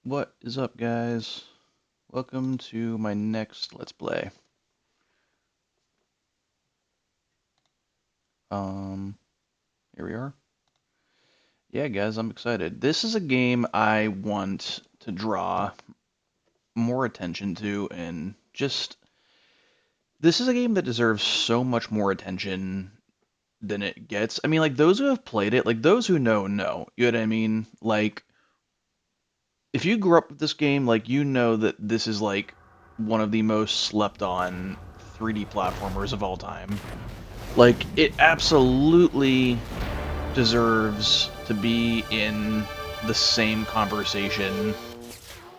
What is up, guys? Welcome to my next Let's Play. Um, Here we are. Yeah, guys, I'm excited. This is a game I want to draw more attention to, and just this is a game that deserves so much more attention than it gets. I mean, like those who have played it, like those who know. You know what I mean? Like if you grew up with this game, like you know that this is like one of the most slept on 3D platformers of all time. Like, it absolutely deserves to be in the same conversation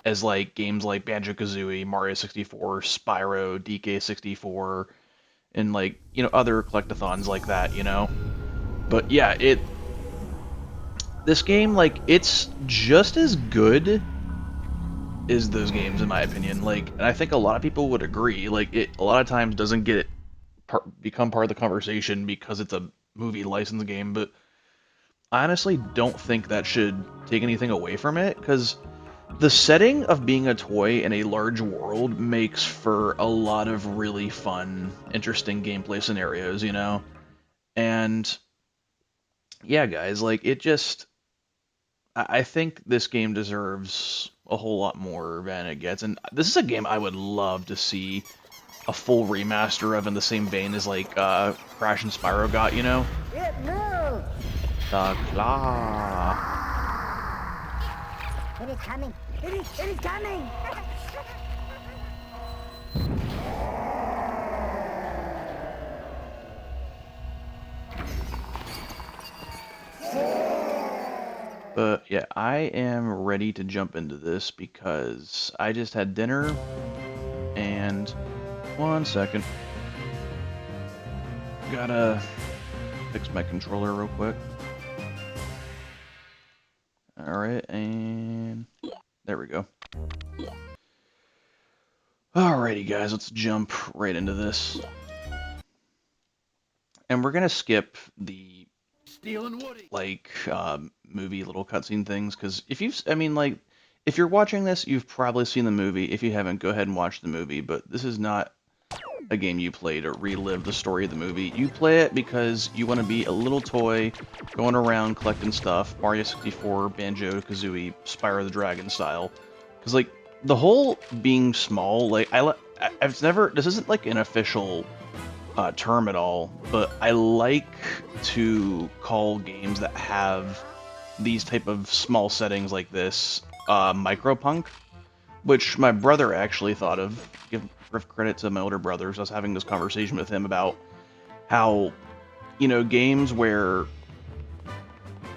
as, like, games like Banjo-Kazooie, Mario 64, Spyro, DK64, and, like, other collectathons like that, But yeah, this game, like, it's just as good as those games, in my opinion. Like, and I think a lot of people would agree. Like, it a lot of times doesn't become part of the conversation because it's a movie license game, but I honestly don't think that should take anything away from it, because the setting of being a toy in a large world makes for a lot of really fun, interesting gameplay scenarios. And yeah, guys, like it just, I think this game deserves a whole lot more than it gets, and this is a game I would love to see a full remaster of in the same vein as like Crash and Spyro got. It moved! The claw. It is coming! It is coming! But yeah, I am ready to jump into this because I just had dinner and 1 second. Gotta fix my controller real quick. Alright, and there we go. Alrighty guys, let's jump right into this. And we're gonna skip the like movie little cutscene things, because if you're watching this, you've probably seen the movie. If you haven't, go ahead and watch the movie, but this is not a game you play to relive the story of the movie. You play it because you want to be a little toy going around collecting stuff, Mario 64, Banjo-Kazooie, Spyro the Dragon style. Because, like, the whole being small, like, I've never, this isn't like an official term at all, but I like to call games that have these type of small settings like this micropunk, which my brother actually thought of. Give credit to my older brothers. I was having this conversation with him about how, games where,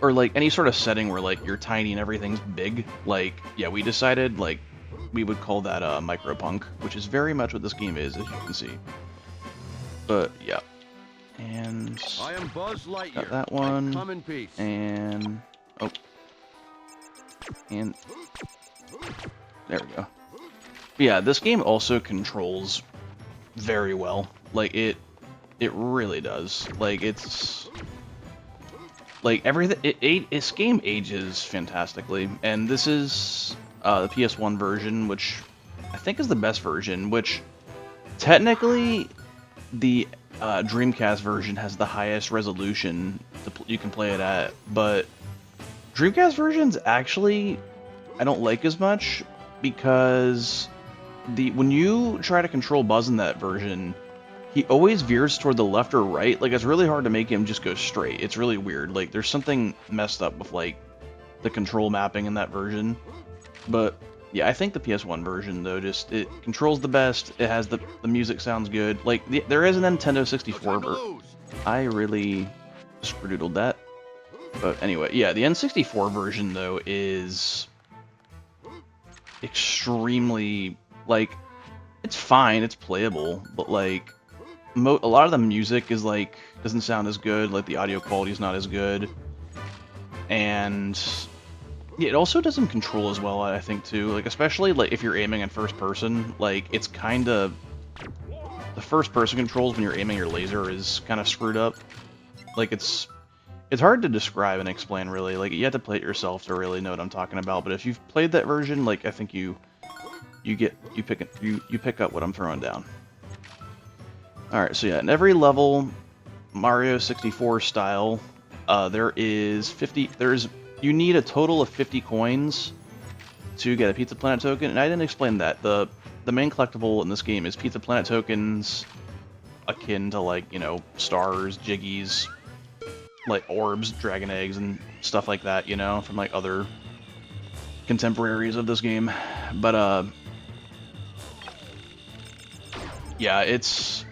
or like any sort of setting where like you're tiny and everything's big, like, yeah, we decided like we would call that micropunk, which is very much what this game is, as you can see. But yeah, and I am Buzz Lightyear. got that one, Come in peace. and and there we go. But yeah, this game also controls very well. Like it really does. Like it's like everything. This game ages fantastically, and this is the PS1 version, which I think is the best version. Which technically, the Dreamcast version has the highest resolution you can play it at, but Dreamcast versions actually I don't like as much because when you try to control Buzz in that version, he always veers toward the left or right. Like, it's really hard to make him just go straight. It's really weird. Like, there's something messed up with, like, the control mapping in that version. But, yeah, I think the PS1 version, though, just, it controls the best. It has the music sounds good. Like, there is a Nintendo 64 version. I really scredoodled that. But anyway, yeah, the N64 version, though, is extremely, like, it's fine, it's playable, but, like, a lot of the music is, like, doesn't sound as good, like, the audio quality is not as good, and yeah, it also doesn't control as well, I think, too, like, especially, like, if you're aiming in first person, like, it's kind of, the first person controls when you're aiming your laser is kind of screwed up, like, it's hard to describe and explain really. Like you have to play it yourself to really know what I'm talking about. But if you've played that version, like I think you pick up what I'm throwing down. All right, so yeah, in every level, Mario 64 style, there is 50. You need a total of 50 coins to get a Pizza Planet token, and I didn't explain that. The main collectible in this game is Pizza Planet tokens, akin to like stars, jiggies, like orbs, dragon eggs, and stuff like that. From like other contemporaries of this game. But it's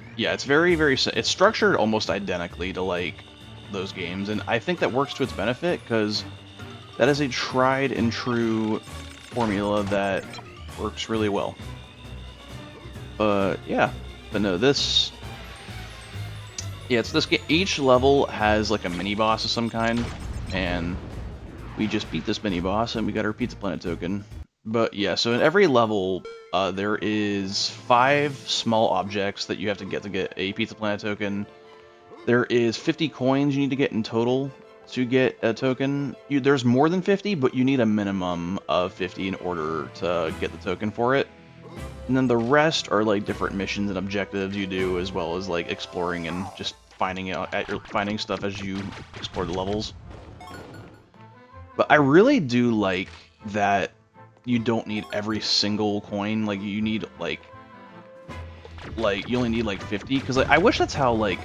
very it's structured almost identically to like those games, and I think that works to its benefit because that is a tried and true formula that works really well. Yeah, but no, it's this game. Each level has like a mini boss of some kind, and we just beat this mini boss and we got our Pizza Planet token. But yeah, so in every level, there is 5 small objects that you have to get a Pizza Planet token. There is 50 coins you need to get in total to get a token. There's more than 50, but you need a minimum of 50 in order to get the token for it. And then the rest are like different missions and objectives you do, as well as like exploring and just finding stuff as you explore the levels. But I really do like that you don't need every single coin. Like you need like you only need like 50, because like I wish that's how like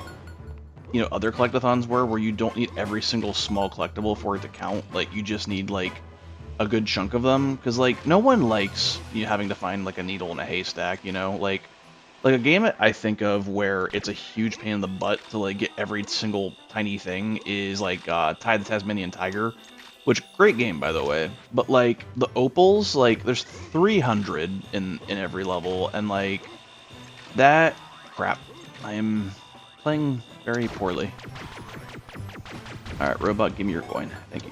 other collectathons were, where you don't need every single small collectible for it to count. Like you just need like a good chunk of them, because like no one likes having to find like a needle in a haystack. Like a game I think of where it's a huge pain in the butt to like get every single tiny thing is like Ty the Tasmanian Tiger, which great game by the way. But like the opals, like there's 300 in every level, and like that crap. I am playing very poorly. All right, robot, give me your coin. Thank you.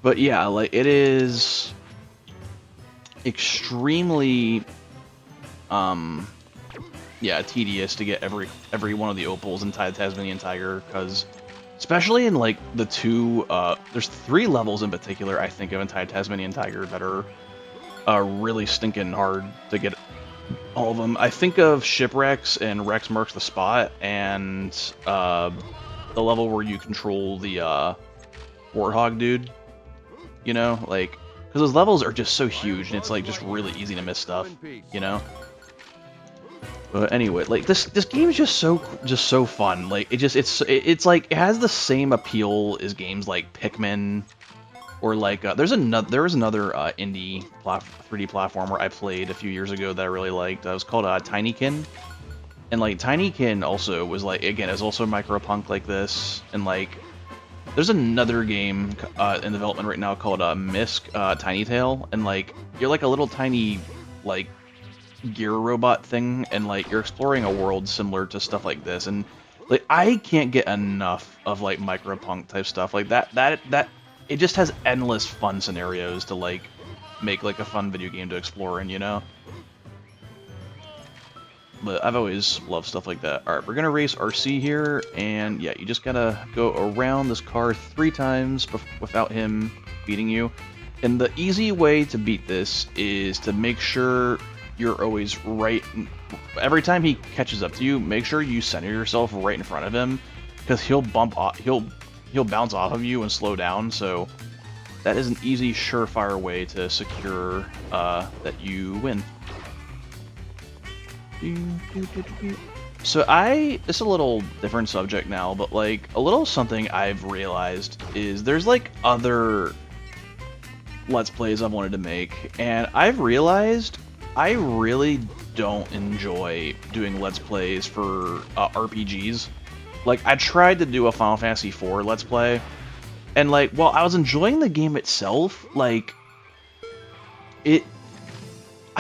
But yeah, like it is extremely tedious to get every one of the opals in Ty the Tasmanian Tiger, because especially in like the two there's 3 levels in particular I think of in Ty the Tasmanian Tiger that are really stinking hard to get all of them. I think of Shipwrecks and Rex Marks the Spot, and the level where you control the warthog dude. Like because those levels are just so huge, and it's like just really easy to miss stuff. But anyway, like this game is just so fun. Like it's like it has the same appeal as games like Pikmin, or like there was another indie 3D platformer I played a few years ago that I really liked. It was called Tinykin, and like Tinykin also was like, again, it's also micropunk like this, and like there's another game in development right now called Misk Tiny Tail, and like you're like a little tiny like gear robot thing, and like you're exploring a world similar to stuff like this, and like I can't get enough of like micropunk type stuff like that it just has endless fun scenarios to like make like a fun video game to explore in. But I've always loved stuff like that. All right, we're gonna race RC here, and yeah, you just gotta go around this car 3 times without him beating you. And the easy way to beat this is to make sure you're always right. Every time he catches up to you, make sure you center yourself right in front of him, because he'll bounce off of you and slow down. So that is an easy, surefire way to secure that you win. So it's a little different subject now, but like a little something I've realized is there's like other Let's Plays I've wanted to make, and I've realized I really don't enjoy doing Let's Plays for RPGs. Like, I tried to do a Final Fantasy IV Let's Play, and like, while I was enjoying the game itself, like, I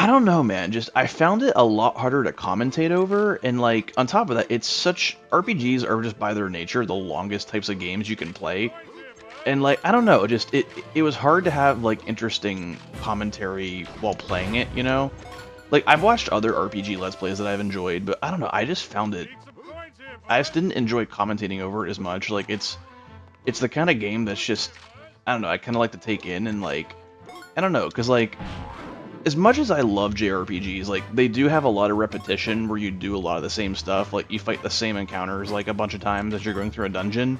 don't know, man, I found it a lot harder to commentate over, and like, on top of that, RPGs are just by their nature the longest types of games you can play. And like, I don't know, it was hard to have like interesting commentary while playing it, Like, I've watched other RPG Let's Plays that I've enjoyed, but I don't know, I just didn't enjoy commentating over it as much. Like, it's the kind of game that's just, I don't know, I kind of like to take in and like, I don't know, because like, as much as I love JRPGs, like, they do have a lot of repetition where you do a lot of the same stuff, like, you fight the same encounters, like, a bunch of times as you're going through a dungeon,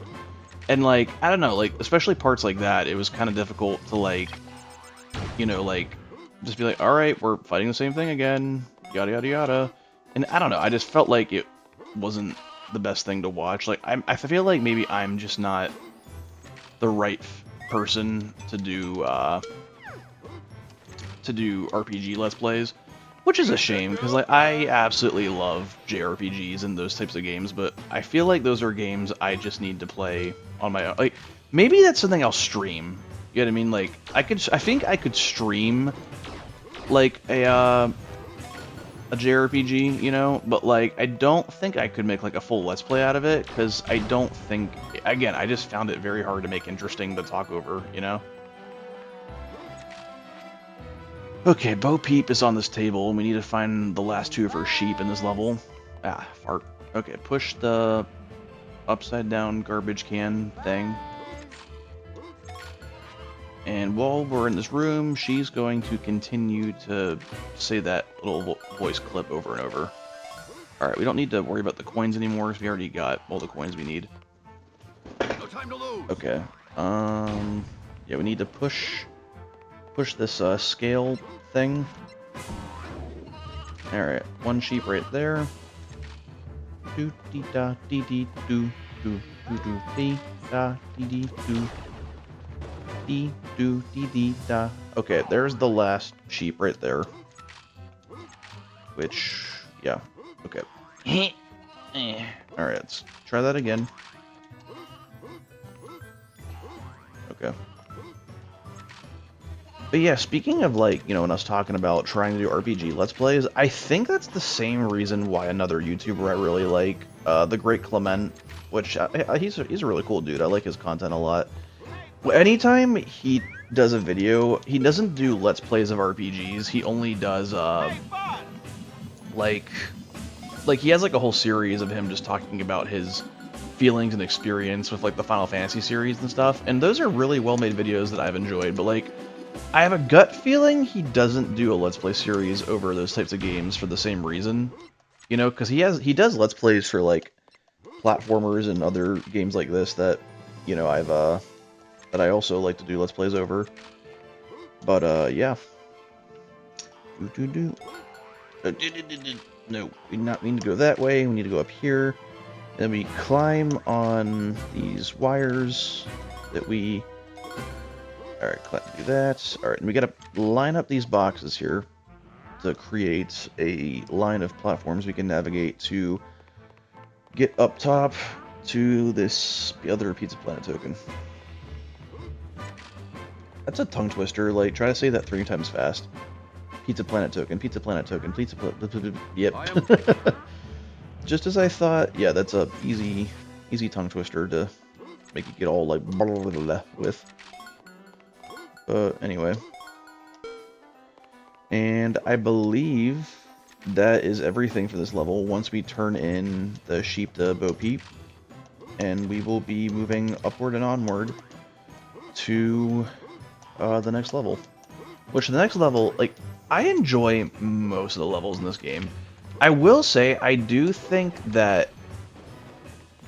and like, I don't know, like, especially parts like that, it was kind of difficult to like, you know, like, just be like, alright, we're fighting the same thing again, yada yada yada, and I don't know, I just felt like it wasn't the best thing to watch, like, I feel like maybe I'm just not the right person to do RPG Let's Plays, which is a shame because like I absolutely love JRPGs and those types of games, but I feel like those are games I just need to play on my own. Like maybe that's something I'll stream. You know what I mean? Like I think I could stream like a JRPG, you know, but like I don't think I could make like a full Let's Play out of it because I don't think, again, I just found it very hard to make interesting to talk over, you know. Okay, Bo Peep is on this table, and we need to find the last two of her sheep in this level. Ah, fart. Okay, push the upside down garbage can thing. And while we're in this room, she's going to continue to say that little voice clip over and over. Alright, we don't need to worry about the coins anymore, because we already got all the coins we need. No time to lose. Okay, yeah, we need to push this scale thing. Alright, one sheep right there. Do dee da dee dee do do do do dee da dee dee do dee do dee dee da. Okay, there's the last sheep right there. Which, yeah, okay. Alright, let's try that again. Okay. But yeah, speaking of like, you know, when I was talking about trying to do RPG Let's Plays, I think that's the same reason why another YouTuber I really like, The Great Clement, which he's a really cool dude. I like his content a lot. Anytime he does a video, he doesn't do Let's Plays of RPGs. He only does like he has like a whole series of him just talking about his feelings and experience with like the Final Fantasy series and stuff. And those are really well-made videos that I've enjoyed. But like, I have a gut feeling he doesn't do a Let's Play series over those types of games for the same reason. You know, because he does Let's Plays for like platformers and other games like this that, you know, that I also like to do Let's Plays over. But yeah. No, we need to go that way. We need to go up here. Then we climb on these wires that we... Alright, do that. Alright, and we gotta line up these boxes here to create a line of platforms we can navigate to get up top to this other Pizza Planet token. That's a tongue twister, like, try to say that 3 times fast. Pizza Planet token, Pizza Planet token, Pizza Planet... Yep. Just as I thought, yeah, that's a easy tongue twister to make you get all, like, blah, blah, blah, blah with. Anyway. And I believe that is everything for this level. Once we turn in the sheep to Bo Peep, and we will be moving upward and onward to the next level. Which the next level, like, I enjoy most of the levels in this game. I will say, I do think that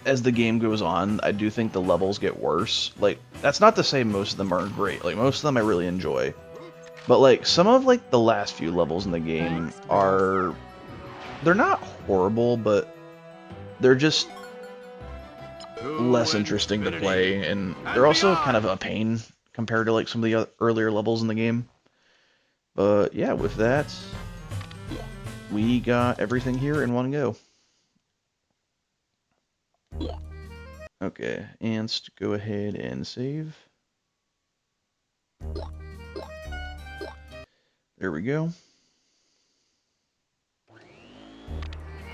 as the game goes on, I do think the levels get worse. Like, that's not to say most of them aren't great. Like, most of them I really enjoy. But, like, some of, like, the last few levels in the game are... They're not horrible, but they're just less interesting to play. And they're also kind of a pain compared to, like, some of the earlier levels in the game. But, yeah, with that, we got everything here in one go. Okay, and let's go ahead and save. There we go.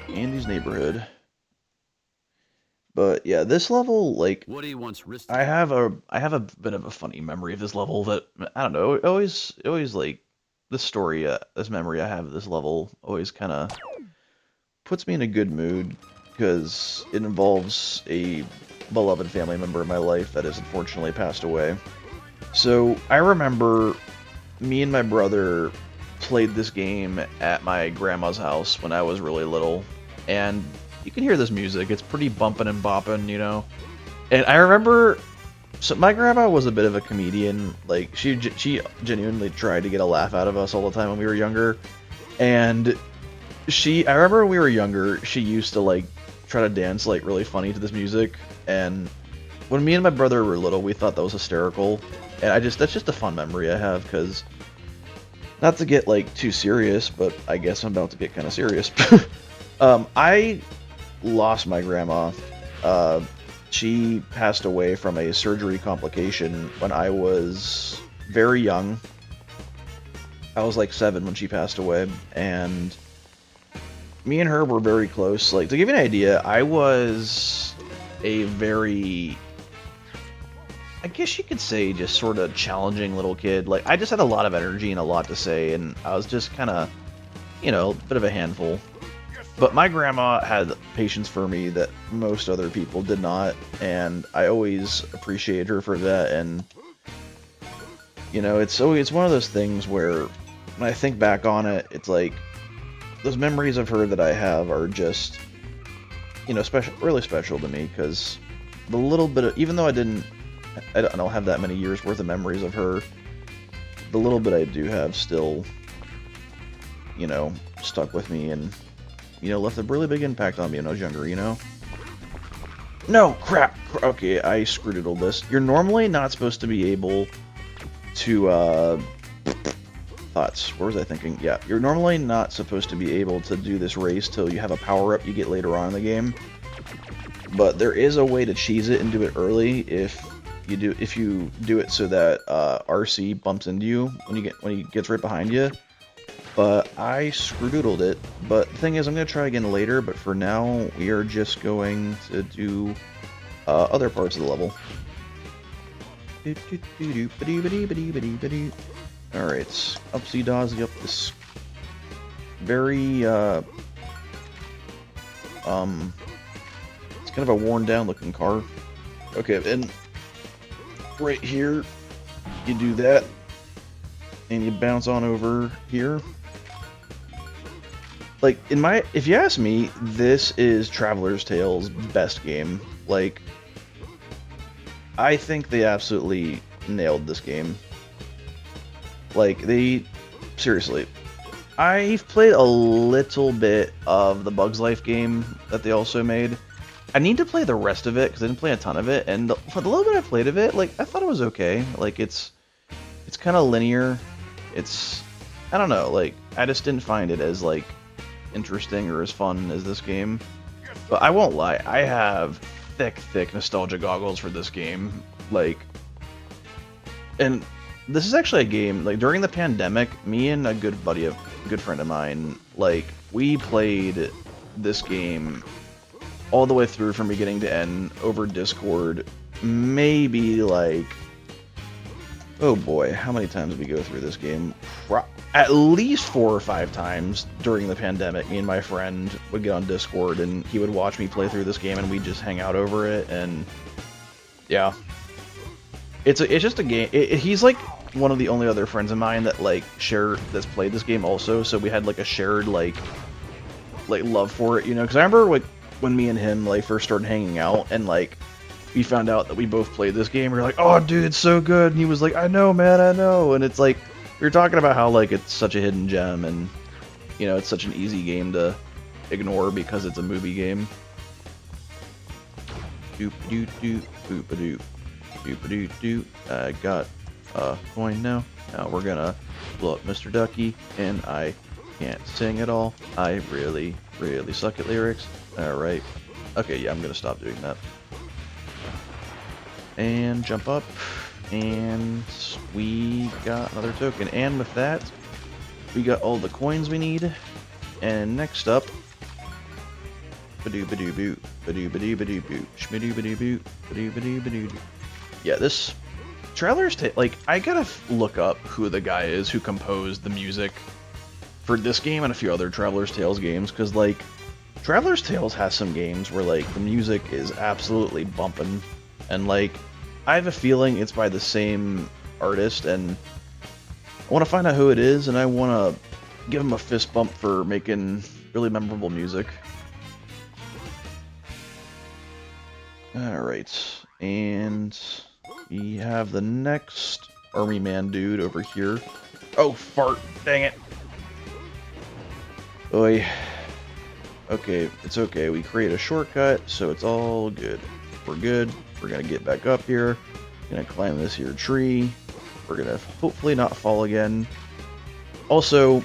Andy's neighborhood. But yeah, this level, like, Woody once risked I have a bit of a funny memory of this level that, I don't know, it always like, this story, this memory I have of this level always kind of puts me in a good mood, because it involves a beloved family member in my life that has unfortunately passed away. So I remember me and my brother played this game at my grandma's house when I was really little, and you can hear this music. It's pretty bumping and bopping, you know. And I remember, so my grandma was a bit of a comedian. Like she genuinely tried to get a laugh out of us all the time when we were younger. And I remember when we were younger, she used to like try to dance like really funny to this music. And when me and my brother were little, we thought that was hysterical. And that's just a fun memory I have, because not to get like too serious, but I guess I'm about to get kind of serious. I lost my grandma. She passed away from a surgery complication when I was very young. I was like 7 when she passed away, and me and her were very close. Like, to give you an idea, I was a very, I guess you could say, just sort of challenging little kid. Like, I just had a lot of energy and a lot to say, and I was just kind of, you know, a bit of a handful. But my grandma had patience for me that most other people did not, and I always appreciate her for that. And you know, it's one of those things where when I think back on it, it's like those memories of her that I have are just, you know, really special to me, because the little bit of, even though I don't have that many years worth of memories of her, the little bit I do have still, you know, stuck with me and, you know, left a really big impact on me when I was younger, you know? No, crap! Okay, I screwdoodled this. You're normally not supposed to be able to, thoughts. What was I thinking? Yeah, you're normally not supposed to be able to do this race till you have a power-up you get later on in the game. But there is a way to cheese it and do it early if you do it so that RC bumps into you when he gets right behind you. But I screwdoodled it. But the thing is, I'm going to try again later, but for now, we are just going to do other parts of the level. Alright, upsy dawsy up this very, it's kind of a worn down looking car. Okay, and right here, you do that, and you bounce on over here. Like, if you ask me, this is Traveler's Tales' best game. Like, I think they absolutely nailed this game. Like, seriously, I've played a little bit of the Bugs Life game that they also made. I need to play the rest of it, because I didn't play a ton of it, and for the little bit I played of it, like, I thought it was okay. Like, it's kind of linear. I don't know, like, I just didn't find it as, like, interesting or as fun as this game. But I won't lie, I have thick nostalgia goggles for this game. Like, and this is actually a game, like, during the pandemic, me and a good friend of mine, like, we played this game all the way through from beginning to end over Discord. Maybe, like, oh boy, how many times did we go through this game? At least 4 or 5 times during the pandemic. Me and my friend would get on Discord, and he would watch me play through this game, and we'd just hang out over it. And yeah, it's just a game. He's like one of the only other friends of mine that that's played this game also. So we had like a shared like love for it, you know? Because I remember like when me and him like first started hanging out, and like we found out that we both played this game. We were like, "Oh, dude, it's so good!" And he was like, "I know, man, I know." And it's like, we were talking about how like it's such a hidden gem, and you know, it's such an easy game to ignore because it's a movie game. Doop doop doop boop a doop doop a doop doop. I got a coin now. Now we're gonna blow up Mr. Ducky, and I can't sing at all. I really suck at lyrics. All right. Okay, yeah, I'm gonna stop doing that. And jump up. And we got another token, and with that, we got all the coins we need. And next up, yeah, this Traveler's Tales, like, I gotta look up who the guy is who composed the music for this game and a few other Traveler's Tales games, because, like, Traveler's Tales has some games where like the music is absolutely bumping, and like I have a feeling it's by the same artist, and I want to find out who it is, and I want to give him a fist bump for making really memorable music. Alright, and we have the next army man dude over here. Oh, fart! Dang it! Oi. Okay, it's okay. We create a shortcut, so it's all good. We're good. We're gonna get back up here. Gonna climb this here tree. We're gonna hopefully not fall again. Also,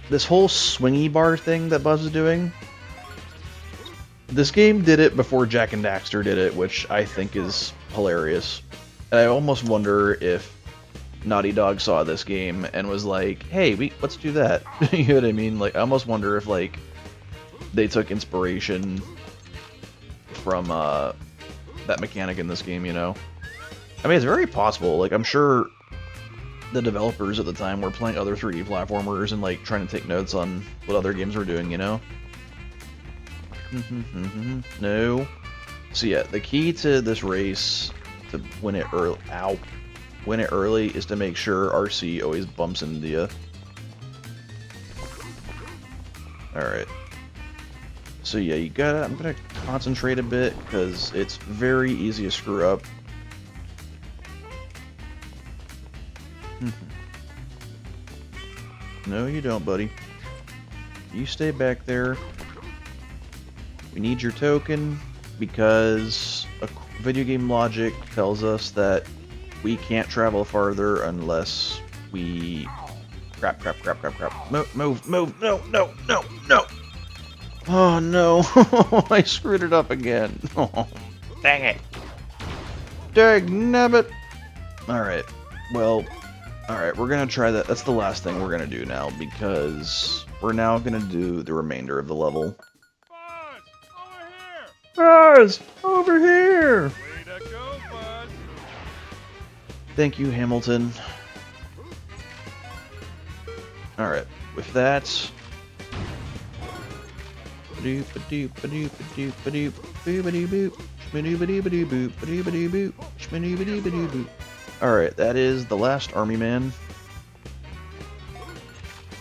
this whole swingy bar thing that Buzz is doing, this game did it before Jak and Daxter did it, which I think is hilarious. And I almost wonder if Naughty Dog saw this game and was like, hey, let's do that. You know what I mean? Like, I almost wonder if, like, they took inspiration from that mechanic in this game, you know? I mean, it's very possible. Like, I'm sure the developers at the time were playing other 3D platformers and, like, trying to take notes on what other games were doing, you know? No. So yeah, the key to this race, to win it early, win it early, is to make sure RC always bumps into you. Alright. So yeah, I'm gonna concentrate a bit, because it's very easy to screw up. No, you don't, buddy. You stay back there. We need your token, because video game logic tells us that we can't travel farther unless we... Crap. Move, no. Oh no, I screwed it up again. Oh, dang it. Dang nabbit. Alright, well, alright, we're gonna try that. That's the last thing we're gonna do now, because we're now gonna do the remainder of the level. Buzz, over here! Way to go, Buzz! Thank you, Hamilton. Alright, with that... Alright, that is the last army man.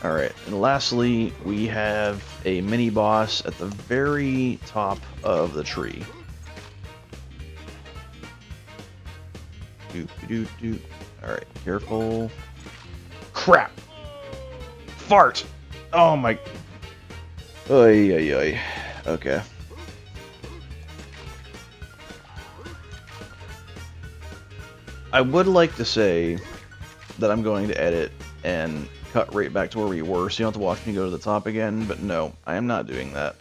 Alright, and lastly, we have a mini-boss at the very top of the tree. Alright, careful. Crap! Fart! Oh my... Oy. Okay. I would like to say that I'm going to edit and cut right back to where we were, so you don't have to watch me go to the top again, but no, I am not doing that.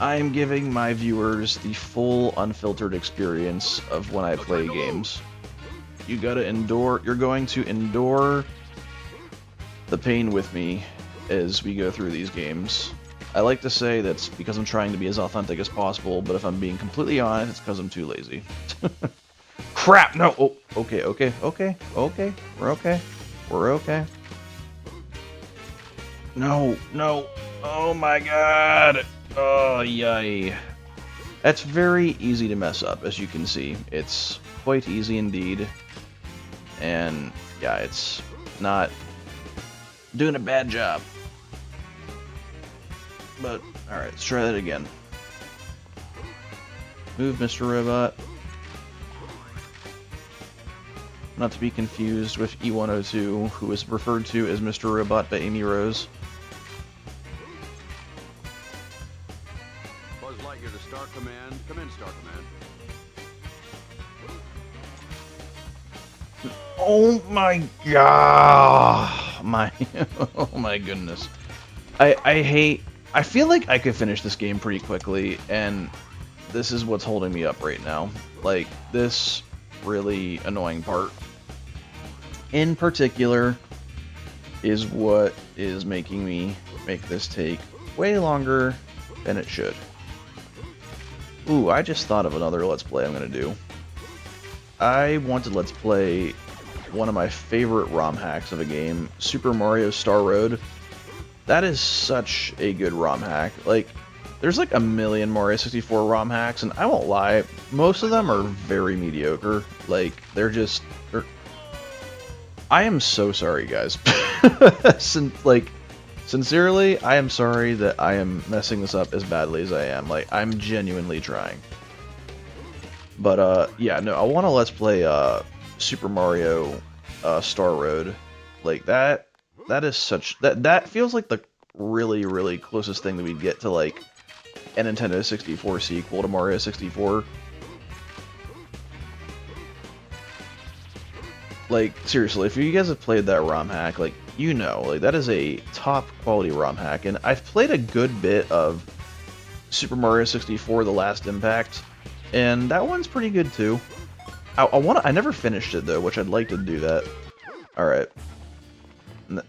I am giving my viewers the full, unfiltered experience of when I play games. You're going to endure the pain with me as we go through these games. I like to say that's because I'm trying to be as authentic as possible, but if I'm being completely honest, it's because I'm too lazy. Crap! No! Oh, okay. We're okay. No! Oh my god! Oh, yay. That's very easy to mess up, as you can see. It's quite easy indeed. And, yeah, it's not doing a bad job. But, alright, let's try that again. Move, Mr. Robot. Not to be confused with E102, who is referred to as Mr. Robot by Amy Rose. Buzz Lightyear to Star Command. Come in, Star Command. Oh my god! Oh my goodness. I feel like I could finish this game pretty quickly, and this is what's holding me up right now. Like, this really annoying part in particular is what is making me make this take way longer than it should. Ooh, I just thought of another Let's Play I'm gonna do. I want to Let's Play one of my favorite ROM hacks of a game, Super Mario Star Road. That is such a good ROM hack. Like, There's like a million Mario 64 ROM hacks, and I won't lie, most of them are very mediocre. Like, they're... I am so sorry, guys. Sincerely, I am sorry that I am messing this up as badly as I am. Like, I'm genuinely trying. But, yeah, no, I want to Let's Play, Super Mario, Star Road. Like, that is such... That feels like the really, really closest thing that we'd get to, like, a Nintendo 64 sequel to Mario 64. Like, seriously, if you guys have played that ROM hack, like, you know, like, that is a top quality ROM hack, and I've played a good bit of Super Mario 64 The Last Impact, and that one's pretty good too. I never finished it though, which I'd like to do that. Alright.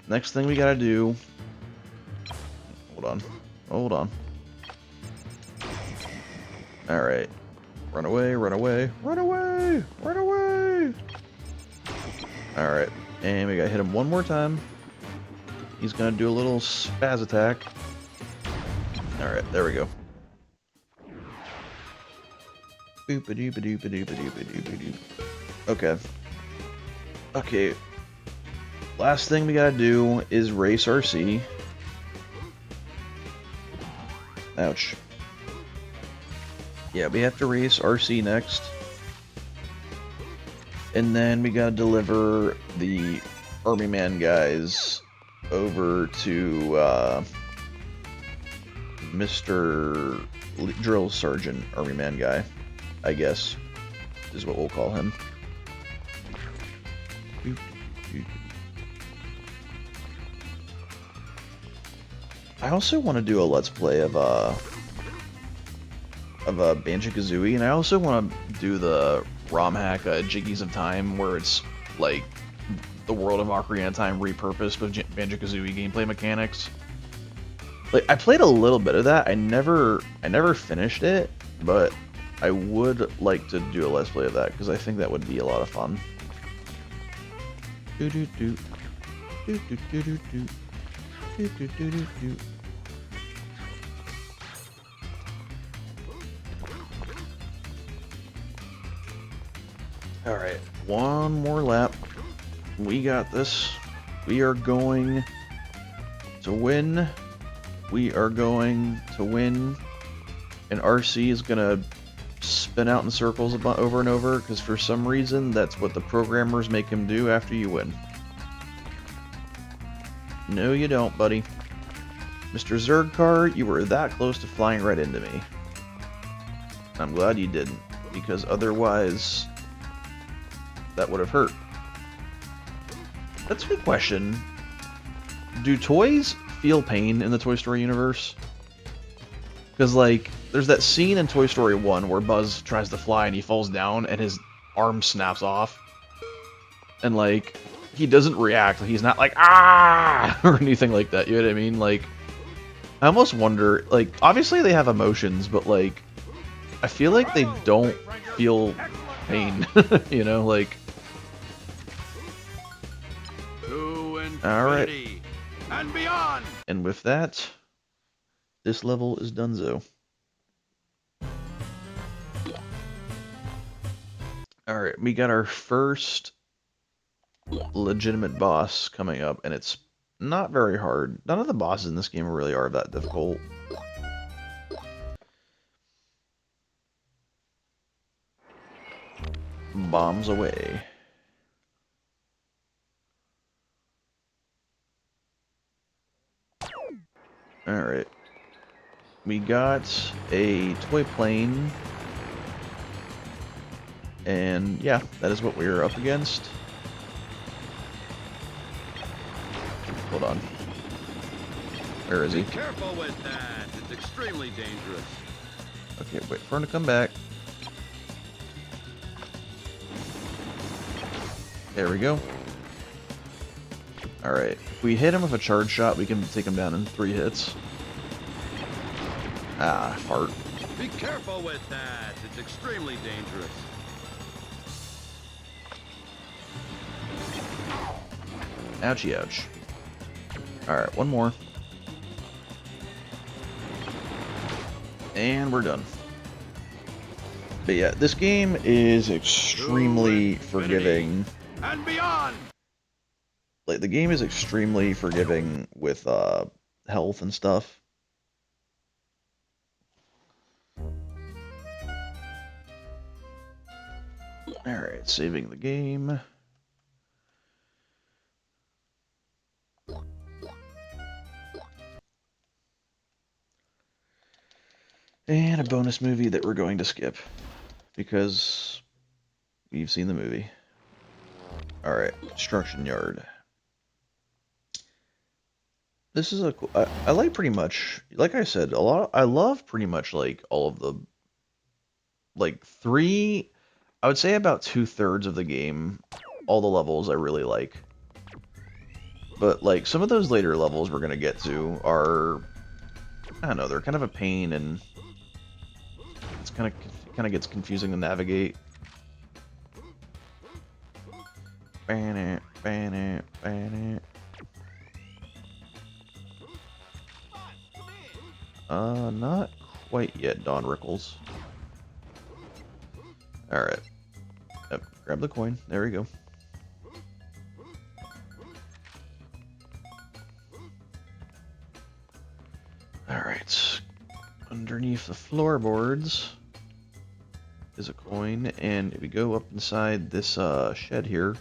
Next thing we gotta do... Hold on. Alright. Run away, run away, run away, run away! Alright. And we gotta hit him one more time. He's gonna do a little spaz attack. Alright, there we go. Okay. Okay. Last thing we gotta do is race RC. Ouch. Yeah, we have to race RC next. And then we gotta deliver the Army Man guys over to Mr. Drill Sergeant Army Man guy, I guess, is what we'll call him. I also want to do a Let's Play of Banjo-Kazooie, and I also want to do the ROM hack Jiggies of Time, where it's like the world of Ocarina of Time repurposed with Banjo-Kazooie gameplay mechanics. Like, I played a little bit of that. I never finished it, but I would like to do a Let's Play of that because I think that would be a lot of fun. Alright, one more lap. We got this. We are going to win. We are going to win. And RC is going to spin out in circles over and over, because for some reason, that's what the programmers make him do after you win. No, you don't, buddy. Mr. Zergcar, you were that close to flying right into me. I'm glad you didn't, because otherwise, that would have hurt. That's a good question. Do toys feel pain in the Toy Story universe? Because, like, there's that scene in Toy Story 1 where Buzz tries to fly and he falls down and his arm snaps off. And, like, he doesn't react. He's not like, ah! Or anything like that. You know what I mean? Like, I almost wonder, like, obviously they have emotions, but, like, I feel like they don't feel pain. You know, like... Alright. And beyond! And with that, this level is donezo. Alright, we got our first legitimate boss coming up, and it's not very hard. None of the bosses in this game really are that difficult. Bombs away. Alright. We got a toy plane. And yeah, that is what we are up against. Hold on. Where is he? Be careful with that. It's extremely dangerous. Okay, wait for him to come back. There we go. Alright, if we hit him with a charge shot, we can take him down in 3 hits. Ah, fart. Be careful with that. It's extremely dangerous. Ouchie ouch. Alright, one more. And we're done. But yeah, this game is extremely forgiving. And beyond! Like, the game is extremely forgiving with health and stuff. Alright, saving the game. And a bonus movie that we're going to skip. Because we've seen the movie. Alright, Construction Yard. This is a cool, I like pretty much, like I said, I love pretty much like all of the, like I would say about 2/3 of the game, all the levels I really like. But like some of those later levels we're gonna get to are, I don't know, they're kind of a pain and it's kind of gets confusing to navigate. Ban it, ban it, ban it. Not quite yet, Don Rickles. Alright. Yep, grab the coin. There we go. Alright. Underneath the floorboards is a coin, and if we go up inside this shed here,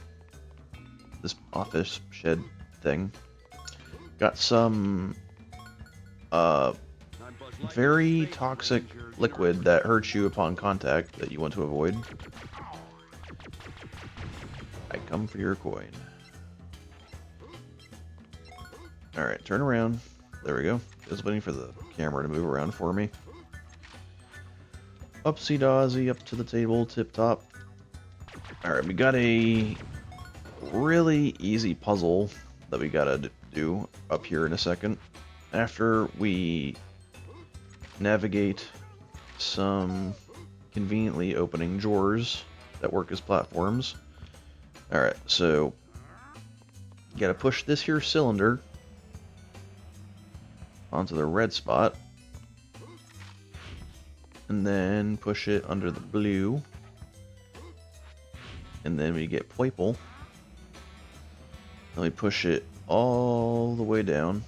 this office shed thing, got some very toxic liquid that hurts you upon contact that you want to avoid. I come for your coin. Alright, turn around. There we go. Just waiting for the camera to move around for me. Upsy daisy, up to the table, tip top. Alright, we got a really easy puzzle that we gotta do up here in a second. After we navigate some conveniently opening drawers that work as platforms. Alright, so you gotta push this here cylinder onto the red spot, and then push it under the blue, and then we get purple. Then we push it all the way down.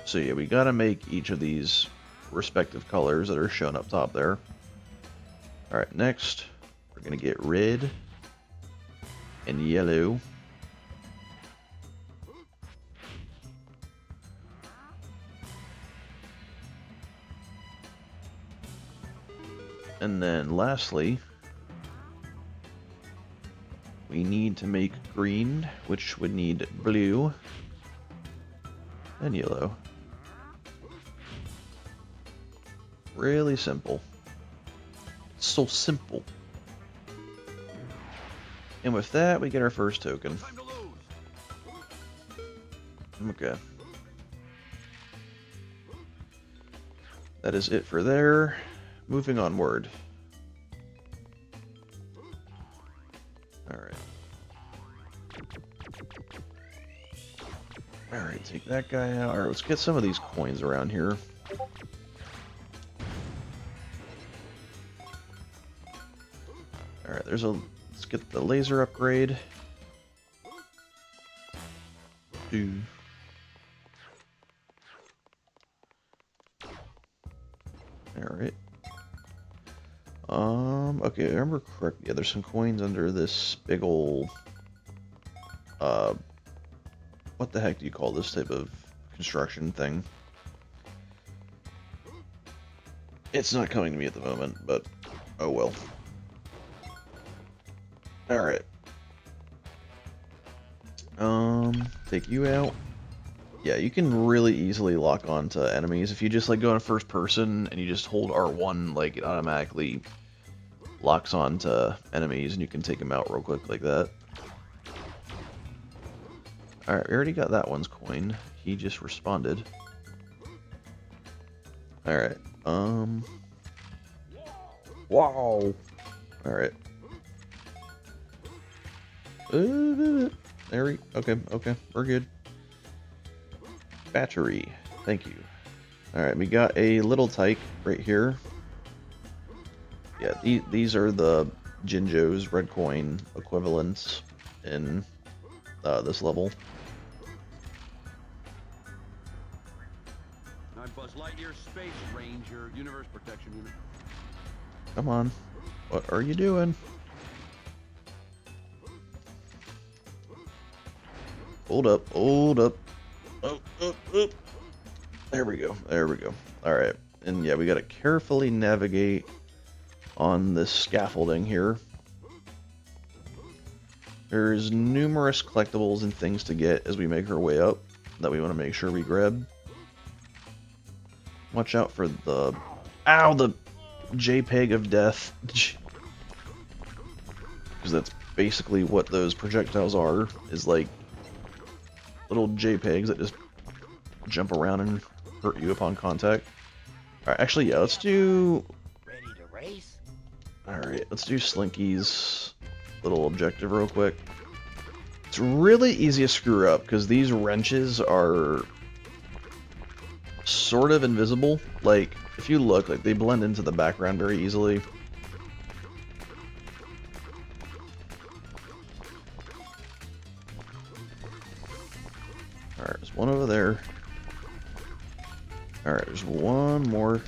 So yeah, we gotta make each of these respective colors that are shown up top there. Alright, next we're gonna get red and yellow. And then lastly, we need to make green, which would need blue and yellow. Really simple. It's so simple. And with that, we get our first token. Okay. That is it for there. Moving onward. Alright. Alright, take that guy out. Alright, let's get some of these coins around here. Alright, let's get the laser upgrade. Alright. Okay, I remember correctly. Yeah, there's some coins under this big ol' what the heck do you call this type of construction thing? It's not coming to me at the moment, but oh well. Alright. Take you out. Yeah, you can really easily lock onto enemies. If you just like go in first person and you just hold R1, like it automatically locks onto enemies and you can take them out real quick like that. Alright, we already got that one's coin. He just responded. Alright, wow. Alright. Okay, we're good. Battery. Thank you. Alright, we got a little tyke right here. Yeah, these are the Jinjo's red coin equivalents in this level. I'm Buzz Lightyear, Space Ranger, Universe Protection Unit. Come on. What are you doing? Hold up, hold up. Oh. There we go, there we go. Alright, and yeah, we gotta carefully navigate on this scaffolding here. There's numerous collectibles and things to get as we make our way up that we want to make sure we grab. Watch out for the... Ow! The JPEG of death. Because that's basically what those projectiles are, is like little JPEGs that just jump around and hurt you upon contact. Alright, actually, yeah, let's do... Ready to race? Alright, let's do Slinky's little objective real quick. It's really easy to screw up, because these wrenches are sort of invisible. Like, if you look, like, they blend into the background very easily. Alright, there's one over there. Alright, there's one more.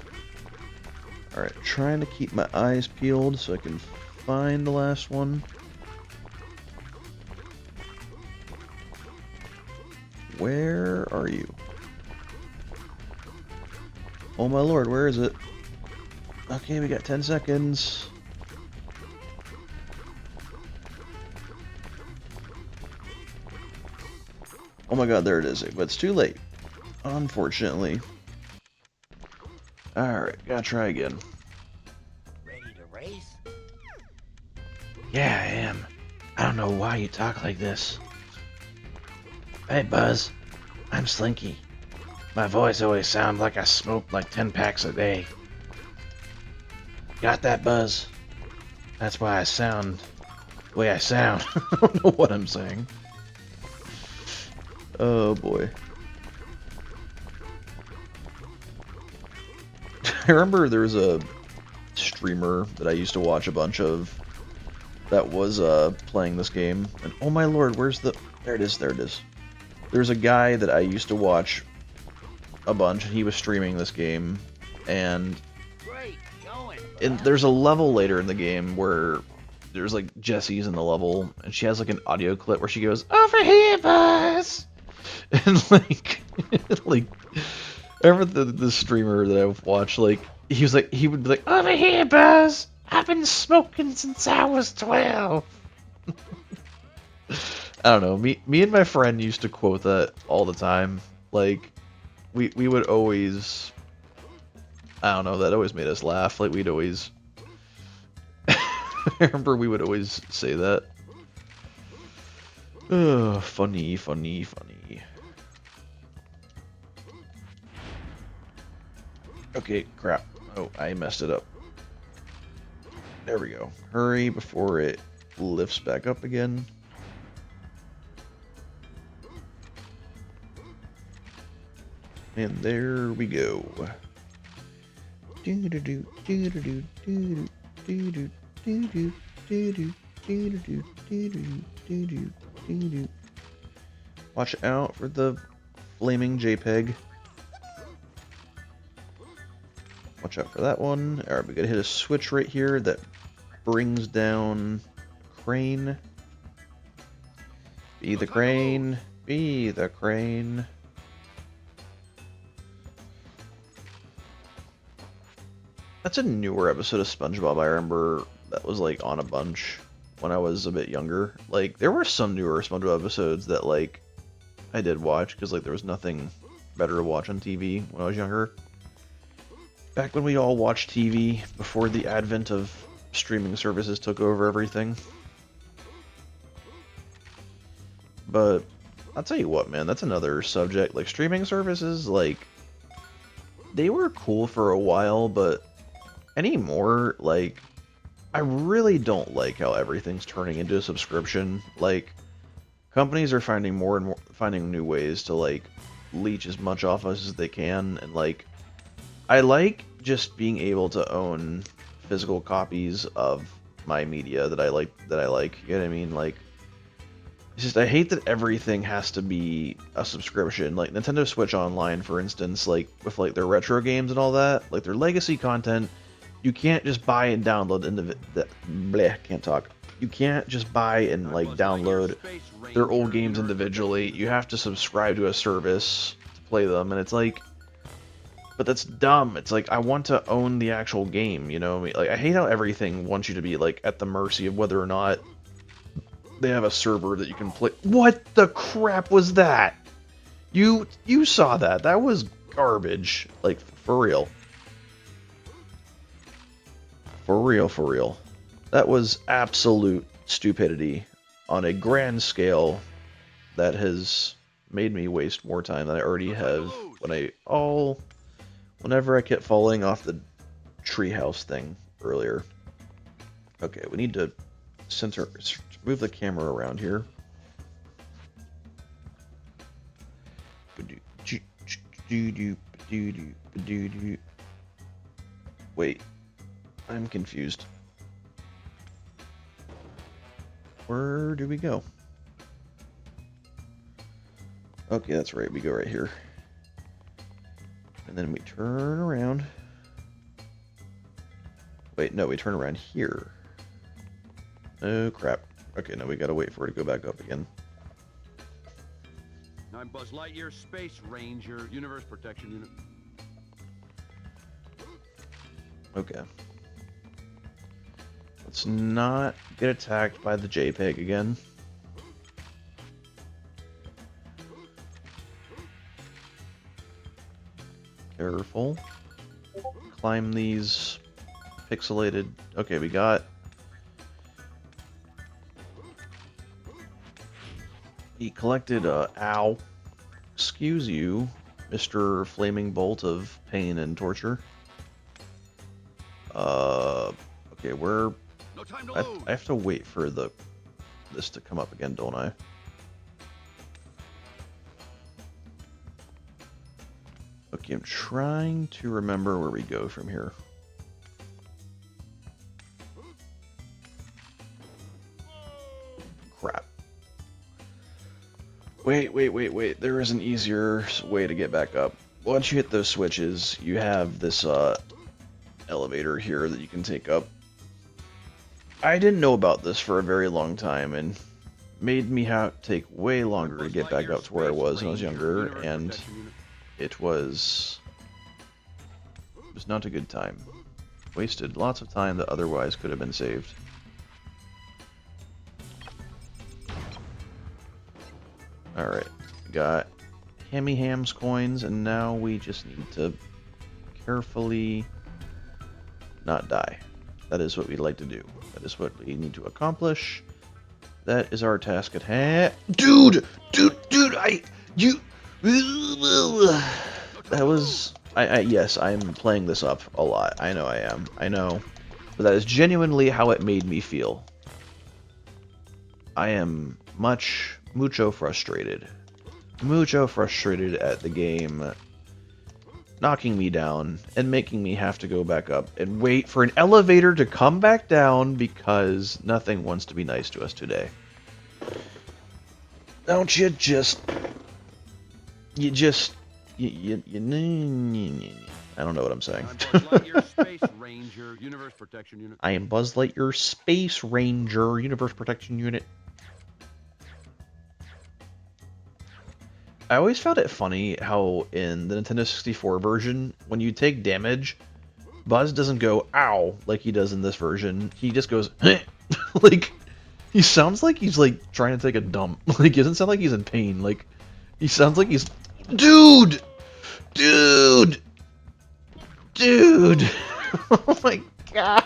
Alright, trying to keep my eyes peeled so I can find the last one. Where are you? Oh my lord, where is it? Okay, we got 10 seconds. Oh my god, there it is. But it's too late. Unfortunately. Alright, gotta try again. Ready to race? Yeah, I am. I don't know why you talk like this. Hey, Buzz. I'm Slinky. My voice always sounds like I smoke like 10 packs a day. Got that, Buzz? That's why I sound the way I sound. I don't know what I'm saying. Oh boy. I remember there was a streamer that I used to watch a bunch of that was playing this game. And oh my lord, where's the... There it is, there it is. There's a guy that I used to watch a bunch, and he was streaming this game. And Great, going. there's a level later in the game where there's like Jessie's in the level, and she has like an audio clip where she goes, "Over here, Buzz!" And like, like, I remember the streamer that I've watched, like, he would be like, "Over here, Buzz! I've been smoking since I was 12." I don't know, me and my friend used to quote that all the time. Like, we would always, I don't know, that always made us laugh. Like, we'd always, I remember we would always say that. Oh, funny, funny, funny. Okay, crap. Oh, I messed it up. There we go. Hurry before it lifts back up again. And there we go. Watch out for the flaming JPEG. Watch out for that one. Alright, we gotta hit a switch right here that brings down crane. Be the crane. Be the crane. That's a newer episode of SpongeBob I remember that was like on a bunch when I was a bit younger. Like, there were some newer SpongeBob episodes that like I did watch because like there was nothing better to watch on TV when I was younger. Back when we all watched TV before the advent of streaming services took over everything. But I'll tell you what, man, that's another subject. Like, streaming services, like, they were cool for a while, but anymore, like, I really don't like how everything's turning into a subscription. Like, companies are finding more and more, finding new ways to, like, leech as much off us as they can, and, like, I like just being able to own physical copies of my media that I like. You know what I mean? Like, it's just I hate that everything has to be a subscription. Like Nintendo Switch Online, for instance, like with like their retro games and all that, like their legacy content, you can't just buy and download can't talk. You can't just buy and like download their old games individually. You have to subscribe to a service to play them, and it's like, but that's dumb. It's like I want to own the actual game, you know? Like I hate how everything wants you to be like at the mercy of whether or not they have a server that you can play. What the crap was that? You saw that? That was garbage. Like for real. For real, for real. That was absolute stupidity on a grand scale that has made me waste more time than I already have whenever I kept falling off the treehouse thing earlier. Okay, we need to move the camera around here. Wait, I'm confused. Where do we go? Okay, that's right, we go right here. And then we turn around. Wait, no, we turn around here. Oh, crap. Okay, now we gotta wait for it to go back up again. I'm Buzz Lightyear, Space Ranger, Universe Protection Unit. Okay. Let's not get attacked by the JPEG again. Careful. Climb these pixelated... Okay, we got... He collected ow. Excuse you, Mr. Flaming Bolt of Pain and Torture. Okay, No time to lose. I have to wait for this to come up again, don't I? Okay, I'm trying to remember where we go from here. Crap. Wait. There is an easier way to get back up. Once you hit those switches, you have this elevator here that you can take up. I didn't know about this for a very long time, and made me have to take way longer to get back up to where I was when I was younger, and it was not a good time. Wasted lots of time that otherwise could have been saved. Alright, got Hammy Ham's coins, and now we just need to carefully not die. That is what we'd like to do. That is what we need to accomplish. That is our task at hand. Dude, that was, yes, I'm playing this up a lot. I know I am. I know. But that is genuinely how it made me feel. I am mucho frustrated. Mucho frustrated at the game knocking me down and making me have to go back up and wait for an elevator to come back down because nothing wants to be nice to us today. Don't you just... I don't know what I'm saying. I'm Buzz Lightyear, Space Ranger, Universe Protection Unit. I am Buzz Lightyear, Space Ranger, Universe Protection Unit. I always found it funny how in the Nintendo 64 version, when you take damage, Buzz doesn't go ow like he does in this version. He just goes like he sounds like he's like trying to take a dump. Like he doesn't sound like he's in pain. Like he sounds like he's dude. Oh my god.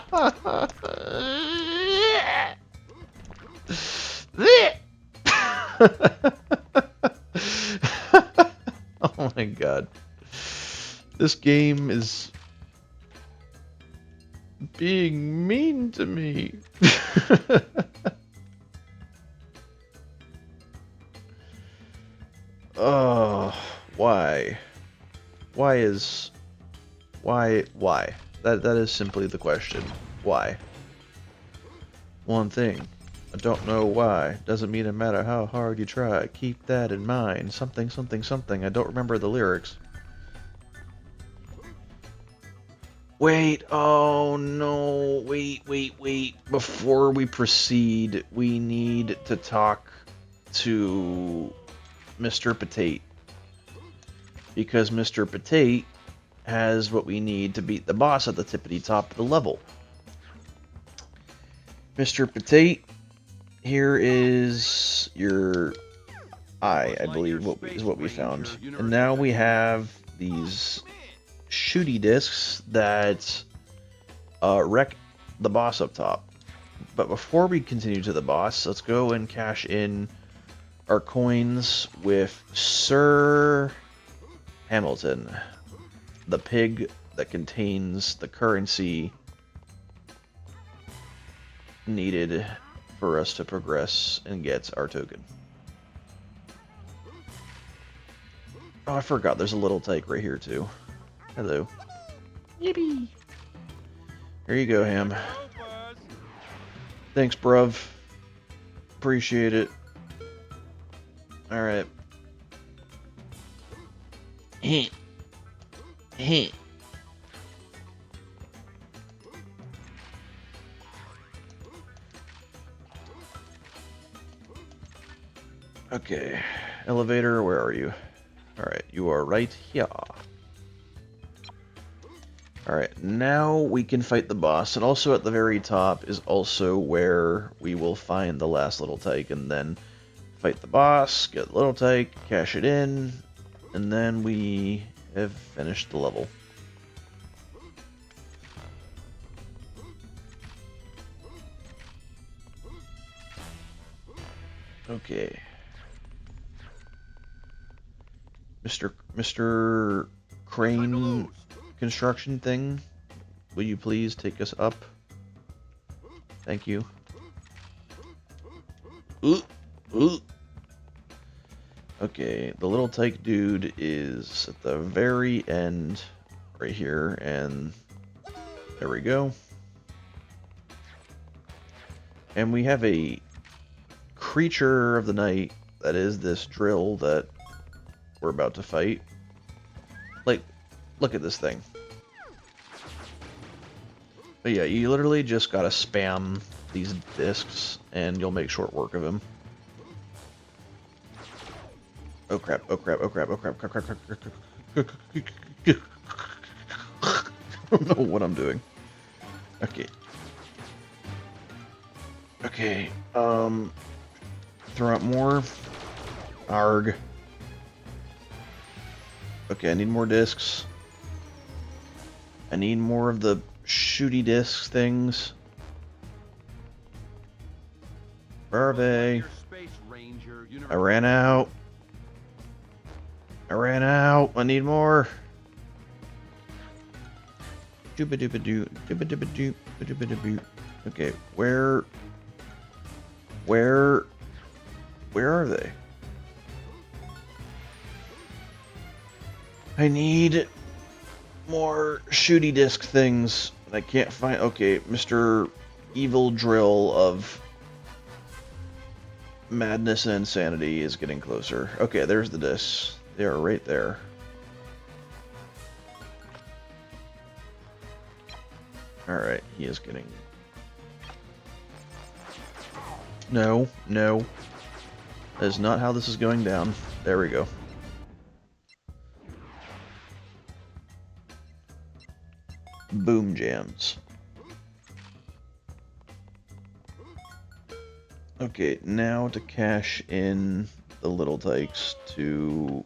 Oh my god. This game is being mean to me. Oh, why? Why is Why? Why? That is simply the question. Why? One thing. I don't know why. Doesn't mean no matter how hard you try. Keep that in mind. Something, something, something. I don't remember the lyrics. Wait, oh no, wait. Before we proceed, we need to talk to Mr. Potate. Because Mr. Potate has what we need to beat the boss at the tippity top of the level. Mr. Potate, here is your eye, I believe, is what we found. And now we have these shooty discs that wreck the boss up top. But before we continue to the boss, let's go and cash in our coins with Sir Hamilton, the pig that contains the currency needed for us to progress and get our token. Oh, I forgot there's a little tyke right here too. Hello. Yippee! Here you go, Ham. Thanks, bruv. Appreciate it. Alright. Heh. Heh. Okay. Elevator, where are you? Alright, you are right here. Alright, now we can fight the boss, and also at the very top is also where we will find the last little tyke, and then fight the boss, get the little tyke, cash it in, and then we have finished the level. Okay. Mr. Crane construction thing, will you please take us up? Thank you. Ooh, ooh. Okay, the little tyke dude is at the very end right here, and there we go. And we have a creature of the night that is this drill that we're about to fight. Like, look at this thing. But yeah, you literally just gotta spam these discs and you'll make short work of him. Oh crap, oh crap, oh crap, oh crap, crap, crap, crap, crap, crap. I don't know what I'm doing. Okay. Okay, throw out more. Arg. Okay, I need more discs. I need more of the shooty disc things. Where are they? I ran out. I ran out. I need more. Dooba-dooba-doo. Dooba-dooba-doo. Dooba-dooba-doo. Okay, where are they? I need more shooty disc things. I can't find. Okay, Mr. Evil Drill of Madness and Insanity is getting closer. Okay, there's the discs. They are right there. Alright, he is getting... No, no. That is not how this is going down. There we go. Boom jams. Okay, now to cash in the little tykes to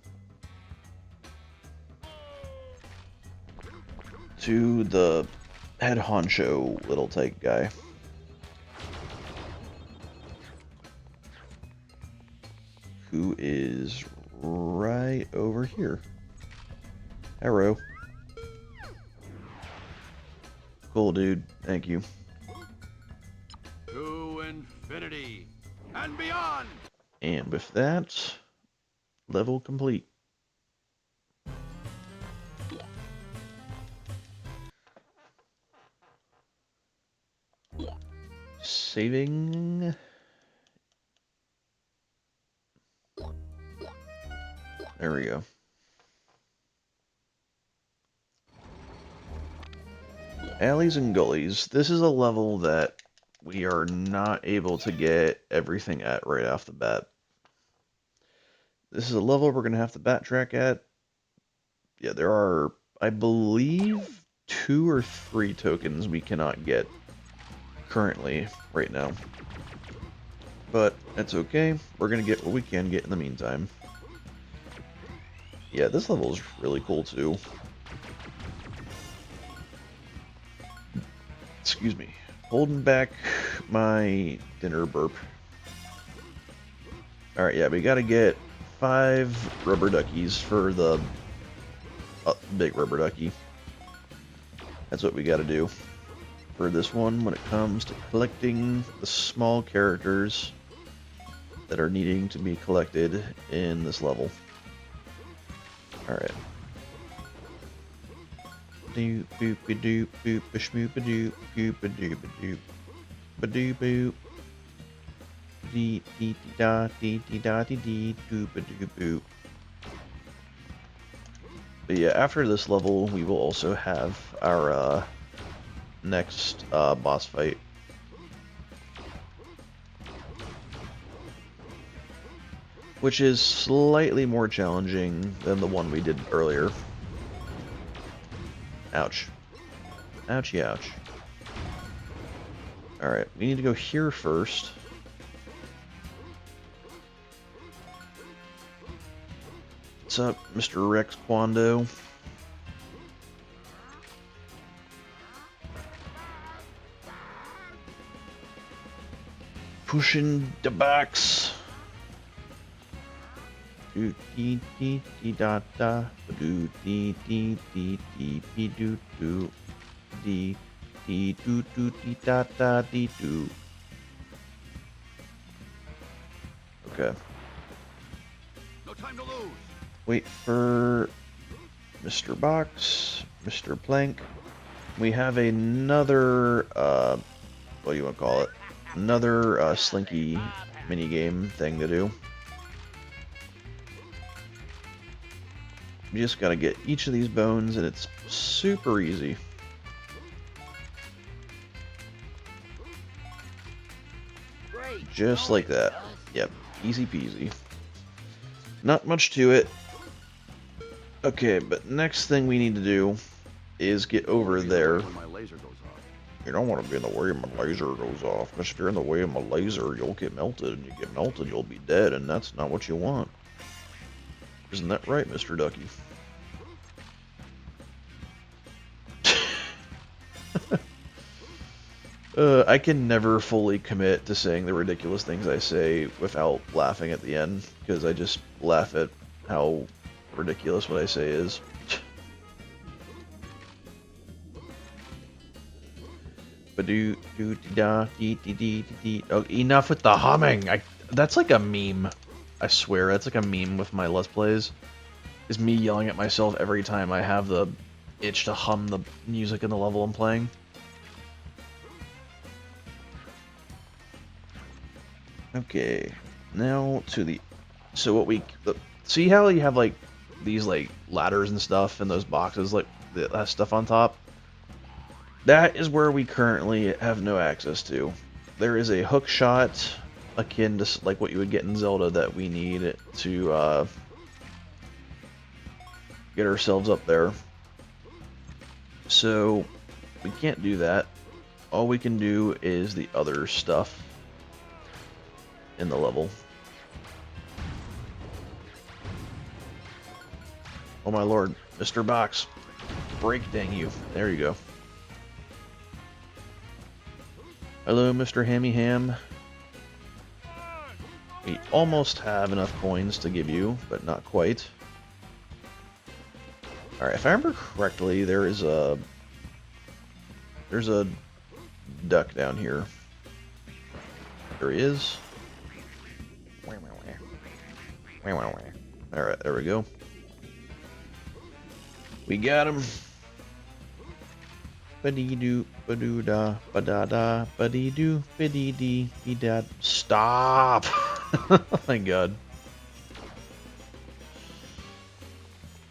the head honcho little tyke guy. Who is right over here. Hello. Cool, dude. Thank you. To infinity and beyond! And with that, level complete. saving. There we go. Alleys and gullies. This is a level that we are not able to get everything at right off the bat. This is a level we're going to have to backtrack at. Yeah, there are, I believe, 2 or 3 tokens we cannot get currently right now. But that's okay. We're going to get what we can get in the meantime. Yeah, this level is really cool too. Excuse me. Holding back my dinner burp. Alright, yeah, we gotta get 5 rubber duckies for the big rubber ducky. That's what we gotta do for this one when it comes to collecting the small characters that are needing to be collected in this level. Alright. Doop boop a doop boop a shmoop a doop boop a doop a doop ba doop boop dee dee dee da dee dee da dee dee doop a doop boop. But yeah, after this level we will also have our next boss fight. Which is slightly more challenging than the one we did earlier. Ouch. Ouchie ouch. Alright, we need to go here first. What's up, Mr. Rex Kwando? Pushing the backs. Do dee dee dee da da do dee dee dee dee dee do do dee dee do do dee da da dee do. Okay. No time to lose. Wait for Mr. Box, Mr. Plank. We have another what do you want to call it? Another Slinky minigame thing to do. You just gotta get each of these bones, and it's super easy. Great. Just going, like that. Buzz. Yep, easy peasy. Not much to it. Okay, but next thing we need to do is get over there. When my laser goes off. You don't want to be in the way my laser goes off, because if you're in the way of my laser, you'll get melted, and you get melted, you'll be dead, and that's not what you want. Isn't that right, Mr. Ducky? I can never fully commit to saying the ridiculous things I say without laughing at the end, because I just laugh at how ridiculous what I say is. Ba-doo, doo, dee, da, dee, dee, dee, dee, dee. Oh, enough with the humming! That's like a meme. I swear, that's like a meme with my Let's Plays. Is me yelling at myself every time I have the itch to hum the music in the level I'm playing. Okay, now to the... So what we... See how you have, like, these, like, ladders and stuff in those boxes, like, that has stuff on top? That is where we currently have no access to. There is a hook shot akin to, like, what you would get in Zelda that we need to, get ourselves up there. So, we can't do that. All we can do is the other stuff in the level. Oh my lord, Mr. Box. Break dang you. There you go. Hello, Mr. Hammy Ham. We almost have enough coins to give you, but not quite. Alright, if I remember correctly, there's a duck down here. There he is. Alright, there we go. We got him. ba-dee-doo, ba-doo-da, ba-da-da, ba-dee-doo, ba-dee-dee, be-da. Stop! Oh my god.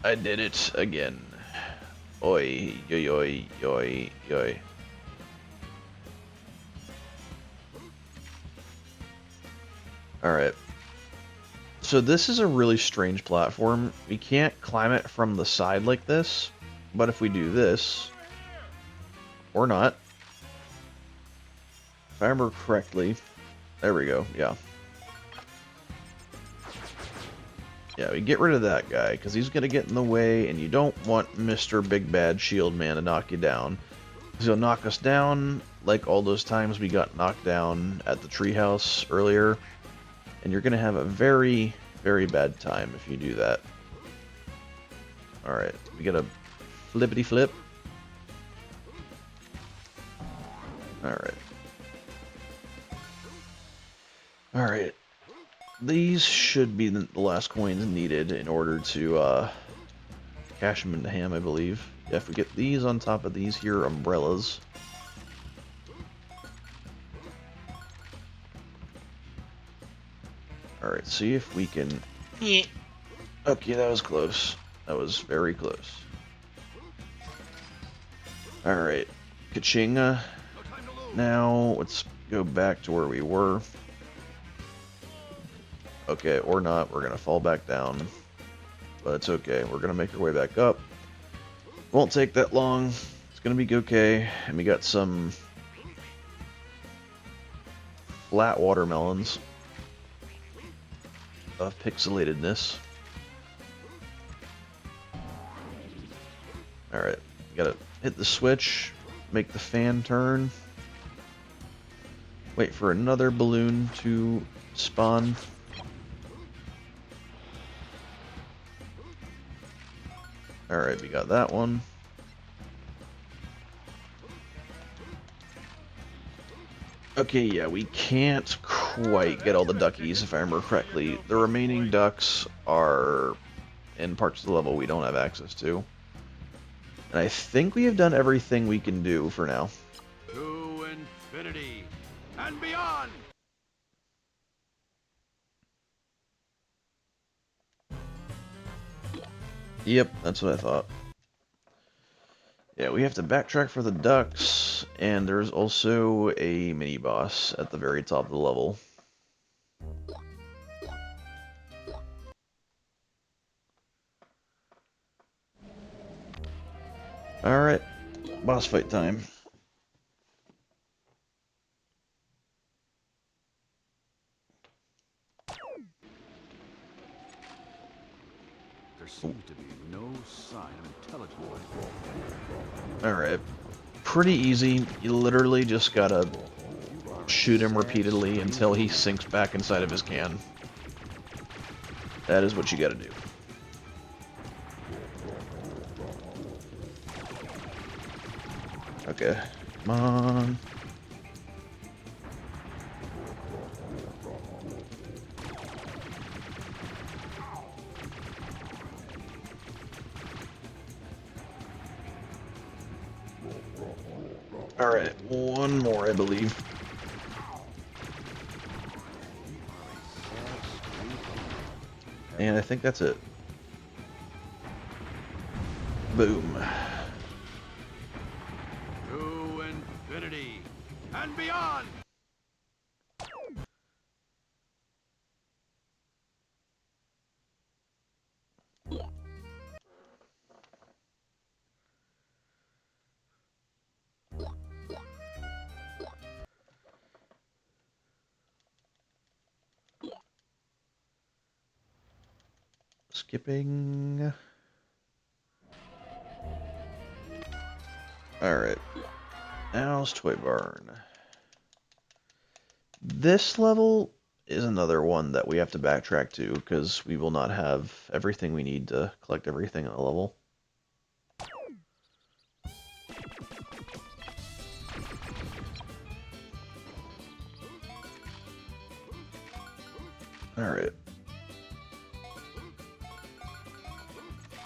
I did it again. Oi, yoy, yoy, yoy, yoy. Alright. So this is a really strange platform. We can't climb it from the side like this, but if we do this, or not, if I remember correctly, there we go, yeah. Yeah, we get rid of that guy, because he's going to get in the way, and you don't want Mr. Big Bad Shield Man to knock you down. Because he'll knock us down, like all those times we got knocked down at the treehouse earlier. And you're going to have a very, very bad time if you do that. Alright, we got a flippity flip. Alright. Alright. These should be the last coins needed in order to cash them into ham, I believe. Yeah, if we get these on top of these here umbrellas. Alright, see if we can... Okay, that was close. That was very close. Alright, ka-ching. Now, let's go back to where we were. Okay, or not, we're gonna fall back down. But it's okay, we're gonna make our way back up. Won't take that long. It's gonna be okay. And we got some flat watermelons of pixelatedness. Alright, gotta hit the switch, make the fan turn, wait for another balloon to spawn. Alright, we got that one. Okay, yeah, we can't quite get all the duckies, if I remember correctly. The remaining ducks are in parts of the level we don't have access to. And I think we have done everything we can do for now. To infinity and beyond! Yep, that's what I thought. Yeah, we have to backtrack for the ducks, and there's also a mini-boss at the very top of the level. Alright, boss fight time. There seems to be no sign of intelligent life. Alright, pretty easy. You literally just gotta shoot him repeatedly until he sinks back inside of his can. That is what you gotta do. Okay, come on. Alright, one more, I believe. And I think that's it. Boom. To infinity and beyond! Skipping. Alright. Now's Toy Barn. This level is another one that we have to backtrack to, because we will not have everything we need to collect everything in the level. Alright.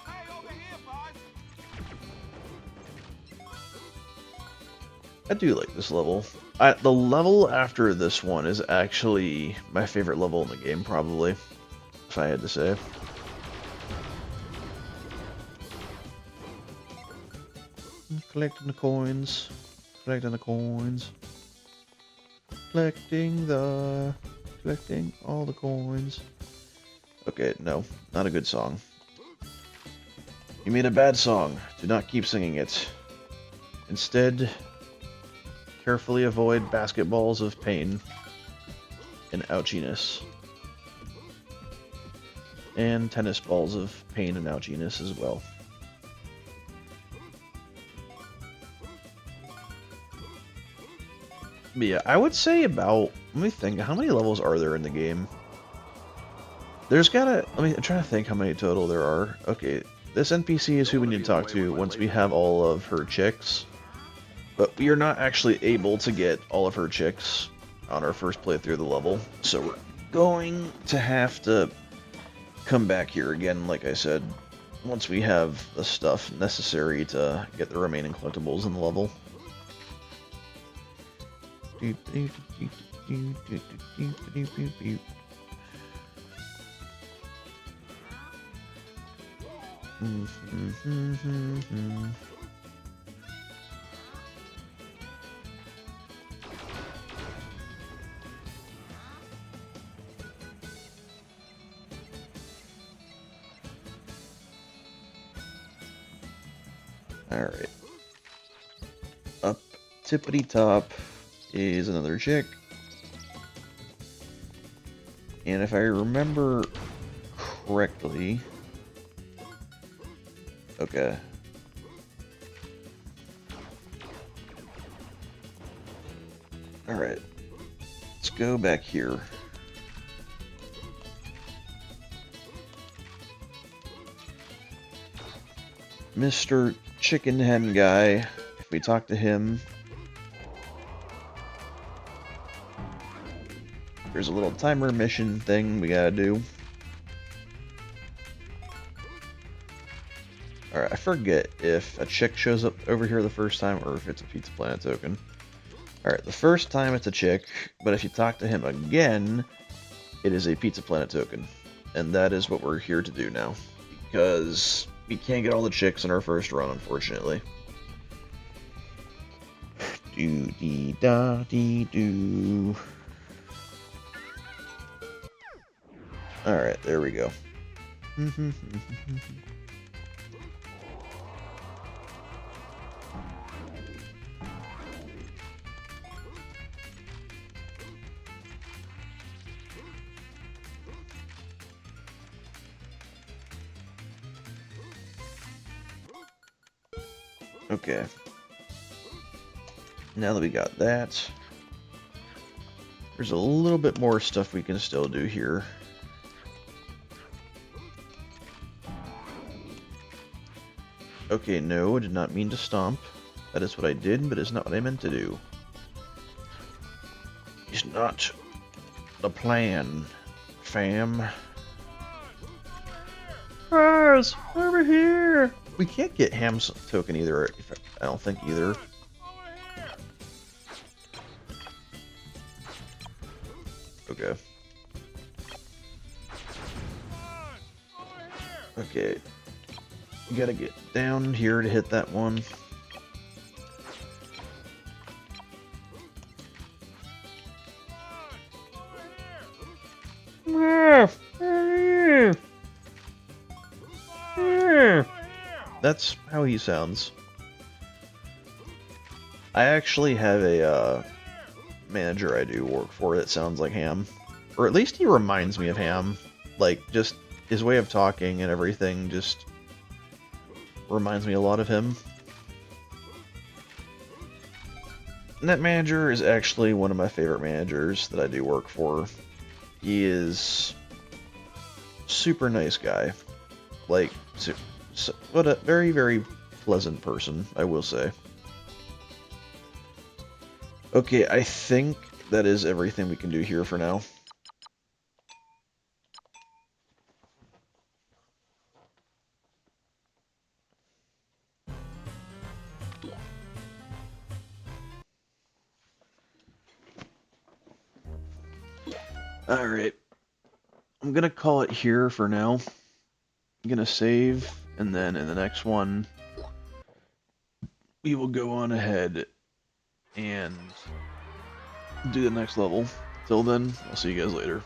Hey, over here, boss! I do like this level. The level after this one is actually my favorite level in the game, probably, if I had to say. Collecting the coins. Collecting the coins. Collecting all the coins. Okay, no, not a good song. You made a bad song. Do not keep singing it. Instead, carefully avoid basketballs of pain and ouchiness. And tennis balls of pain and ouchiness as well. But yeah, I would say about, let me think, how many levels are there in the game? There's gotta, I'm trying to think how many total there are. Okay, this NPC is who we need to talk to once we have all of her chicks. But we are not actually able to get all of her chicks on our first playthrough of the level. So we're going to have to come back here again, like I said, once we have the stuff necessary to get the remaining collectibles in the level. Alright. Up tippity top is another chick. And if I remember correctly... Okay. Alright. Let's go back here. Mr. Chicken Hen Guy, if we talk to him, there's a little timer mission thing we gotta do. Alright, I forget if a chick shows up over here the first time or if it's a Pizza Planet token. Alright, the first time it's a chick, but if you talk to him again, it is a Pizza Planet token. And that is what we're here to do now. Because we can't get all the chicks in our first run, unfortunately. Do-dee-da-dee-doo. Alright, there we go. Okay. Now that we got that, there's a little bit more stuff we can still do here. Okay, no, I did not mean to stomp. That is what I did, but it's not what I meant to do. It's not the plan, fam. Guys, over here! We can't get Ham's token either, I don't think either. Okay. Okay. You gotta get down here to hit that one. That's how he sounds. I actually have a manager I do work for that sounds like Ham. Or at least he reminds me of Ham. Like, just his way of talking and everything just reminds me a lot of him. And that manager is actually one of my favorite managers that I do work for. He is super nice guy. Like, what a very, very pleasant person, I will say. Okay, I think that is everything we can do here for now. Alright. I'm gonna call it here for now. I'm gonna save, and then in the next one, we will go on ahead and do the next level. Till then, I'll see you guys later.